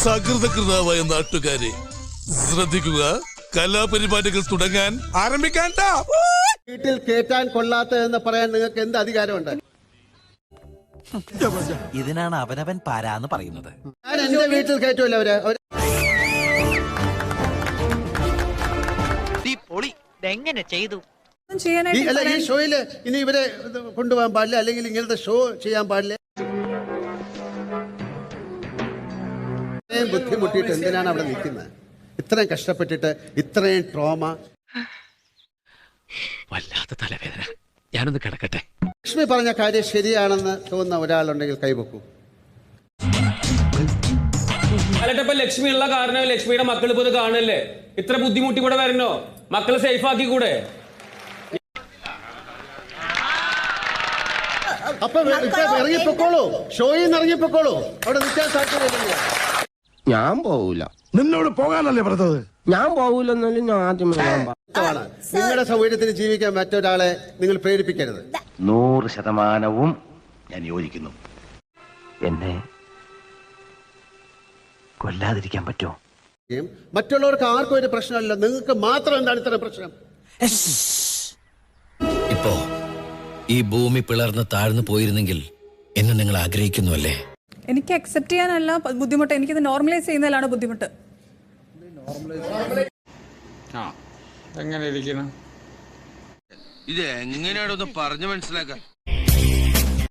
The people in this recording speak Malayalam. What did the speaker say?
സകൃതകൃതാവായ നാട്ടുകാരെ ശ്രദ്ധിക്കുക, കലാപരിപാടികൾ തുടങ്ങാൻ ആരംഭിക്കാൻ. വീട്ടിൽ കേറ്റാൻ കൊള്ളാത്തതെന്ന് പറയാൻ നിങ്ങൾക്ക് എന്ത് അധികാരമുണ്ട്? ഇതിനാണ് അവനവൻ പാരാന്ന് പറയുന്നത്. ഞാൻ എന്റെ വീട്ടിൽ കയറ്റുമല്ലോ അവര്. എങ്ങനെ ചെയ്തു? ഈ ഷോയില് ഇനി ഇവരെ കൊണ്ടുപോകാൻ പാടില്ല, അല്ലെങ്കിൽ ഇങ്ങനത്തെ ഷോ ചെയ്യാൻ പാടില്ല. ഇത്രയും ബുദ്ധിമുട്ടിയിട്ട് എന്തിനാണ് അവിടെ നിൽക്കുന്നത്? ഇത്രയും കഷ്ടപ്പെട്ടിട്ട്, ഇത്രയും ട്രോമ. വല്ലാത്ത തലവേദന, ഞാനൊന്ന് കിടക്കട്ടെ. ലക്ഷ്മി പറഞ്ഞ കാര്യം ശരിയാണെന്ന് തോന്നുന്ന ഒരാളുണ്ടെങ്കിൽ കൈവെക്കൂ. അല്ലട്ടപ്പ ലക്ഷ്മി ഉള്ള കാരണം ലക്ഷ്മിയുടെ മക്കൾ ഇപ്പൊ ഇത് കാണല്ലേ? ഇത്ര ബുദ്ധിമുട്ടി കൂടെ വരണോ? മക്കളെ സേഫ് ആക്കി കൂടെ? അപ്പൊ ഇറങ്ങിപ്പോക്കോളൂ, ഷോയിൽ നിന്ന് ഇറങ്ങിപ്പോക്കോളൂ. അവിടെ നിൽക്കാൻ സാധ്യതയില്ല. ഞാൻ പോവൂല. നിന്നോട് പോകാനല്ലേ പറഞ്ഞത്? ഞാൻ പോവൂലെന്നാലും ഞാൻ ആദ്യമേ നിങ്ങളുടെ സൗകര്യത്തിന് ജീവിക്കാൻ മറ്റൊരാളെ നിങ്ങൾ പ്രേരിപ്പിക്കരുത്. 100% ഞാൻ യോജിക്കുന്നു. എന്നെ കൊല്ലാതിരിക്കാൻ പറ്റുമോ? മറ്റുള്ളവർക്ക് ആർക്കും ഒരു പ്രശ്നമല്ല, നിങ്ങൾക്ക് മാത്രം എന്താണ് ഇത്ര പ്രശ്നം? ഇപ്പോ ഈ ഭൂമി പിളർന്ന് താഴ്ന്നു പോയിരുന്നെങ്കിൽ എന്ന് നിങ്ങൾ ആഗ്രഹിക്കുന്നു അല്ലേ? എനിക്ക് അക്സെപ്റ്റ് ചെയ്യാനല്ല ബുദ്ധിമുട്ട്, എനിക്കിത് നോർമലൈസ് ചെയ്യുന്നതിലാണ് ബുദ്ധിമുട്ട്. എങ്ങനെ ഇരിക്കണം? ഇത് എങ്ങനെയാണോ പറഞ്ഞു മനസ്സിലാക്കാൻ?